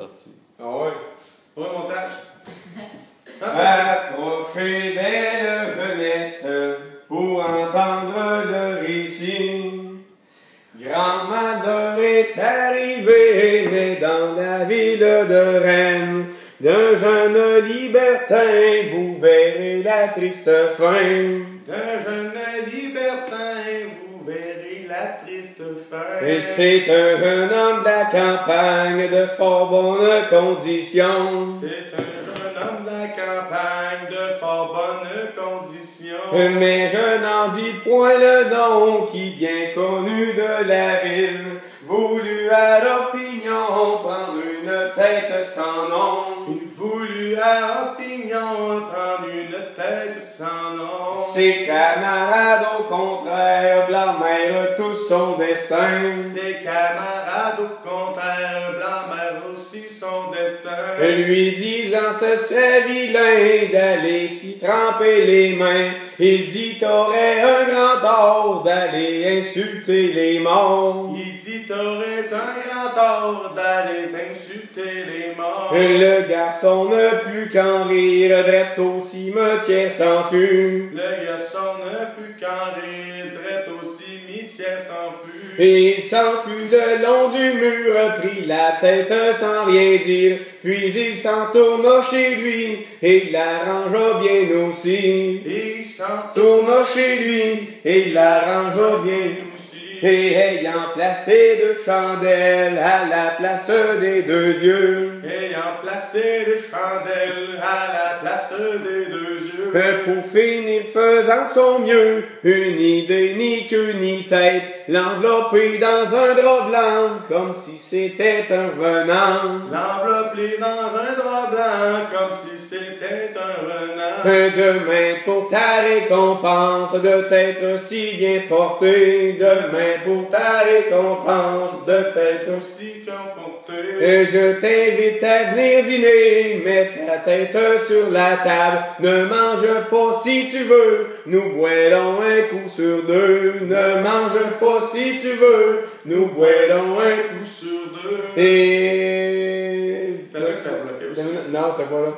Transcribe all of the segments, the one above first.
parti. Ah ouais? Ouais, montage. Approchez belle jeunesse pour entendre le récit. Grand malheur est arrivé, mais dans la ville de Rennes, d'un jeune libertin, vous verrez la triste fin. D'un jeune libertin, vous verrez la triste fin. Et c'est un jeune homme de la campagne de fort bonnes conditions. C'est un jeune homme de la campagne de fort bonnes conditions. Mais je n'en dis point le nom qui bien connu de la ville, voulut à l'opinion prendre une tête sans nom. Il voulut à opinion prendre une tête sans nom. Ses camarades au contraire blâmèrent tout son destin. Ses camarades au contraire blâmèrent aussi son destin. Lui disant ce serait vilain d'aller t'y tremper les mains. Il dit t'aurais un grand tort d'aller insulter les morts. Il dit t'aurais un grand tort d'aller t'insulter les morts. Le garçon ne put qu'en rire, drette au cimetière s'enfuit. Le garçon ne fut qu'en rire, drette au cimetière s'enfuit. Et il s'enfuit le long du mur, prit la tête sans rien dire, puis il s'en tourna chez lui, et l'arrangea bien aussi. Et il s'en Tourna chez lui, et l'arrangea bien aussi. et ayant placé deux chandelles à la place des deux yeux, Ayant placé des chandelles à la place des deux yeux. pour finir faisant de son mieux, une idée ni queue ni tête, l'envelopper dans un drap blanc, comme si c'était un venant. L'enveloppé dans un drap blanc, comme si c'était un venant. Demain pour ta récompense, de t'être si bien porté, demain pour ta récompense, de t'être Aussi comporté. Je t'invite à venir dîner, mets ta tête sur la table, ne mange pas si tu veux, nous boirons un coup sur deux, ne mange pas si tu veux, nous boirons un coup Sur deux. et... C'était là que ça bloquait aussi. Non, c'est pas là.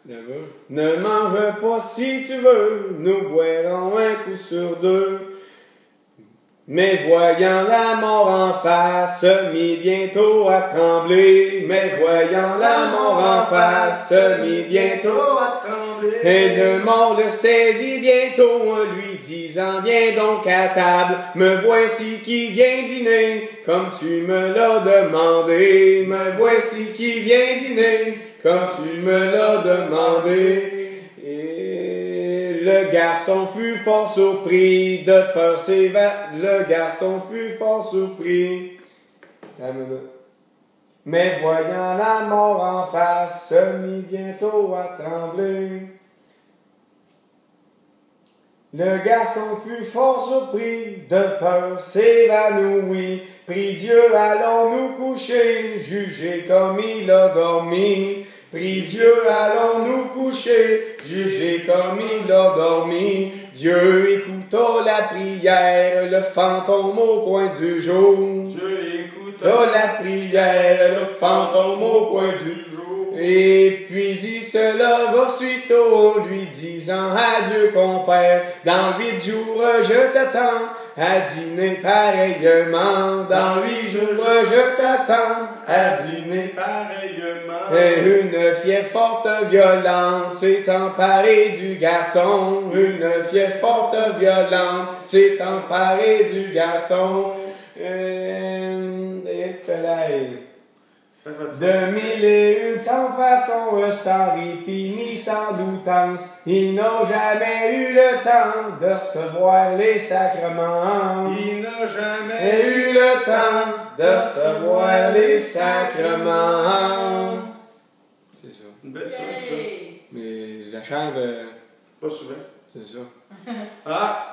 Là-bas. Ne mange pas si tu veux, nous boirons un coup sur deux. Mais voyant la mort en face, se mit bientôt à trembler. Mais voyant la mort en face, se mit bientôt à trembler. et le mort le saisit bientôt, en lui disant, viens donc à table, me voici qui vient dîner, comme tu me l'as demandé. Me voici qui vient dîner, comme tu me l'as demandé. Et le garçon fut fort surpris, de peur le garçon fut fort surpris. Mais voyant la mort en face, se mit bientôt à trembler. Le garçon fut fort surpris, de peur s'évanouit. Prie Dieu, allons nous coucher, juger comme il a dormi. Prie Dieu, allons nous coucher, juger comme il a dormi. Dieu écouta la prière, le fantôme au coin du jour. Dieu écouta La prière, le fantôme au coin du jour. Et puis il se leva suito, lui disant adieu compère, dans 8 jours je t'attends, à dîner pareillement. Dans 8 jours je t'attends, à dîner pareillement. et une fièvre forte violente s'est emparée du garçon. Une fièvre forte violente s'est emparée du garçon. Ça va De mille et une sans façon, sans répit ni sans doutance, ils n'ont jamais eu le temps de recevoir les sacrements. Il n'a jamais Et eu le temps de recevoir les sacrements. C'est ça. Une belle tune, ça. Mais je la chante, Pas souvent. c'est ça. Ah!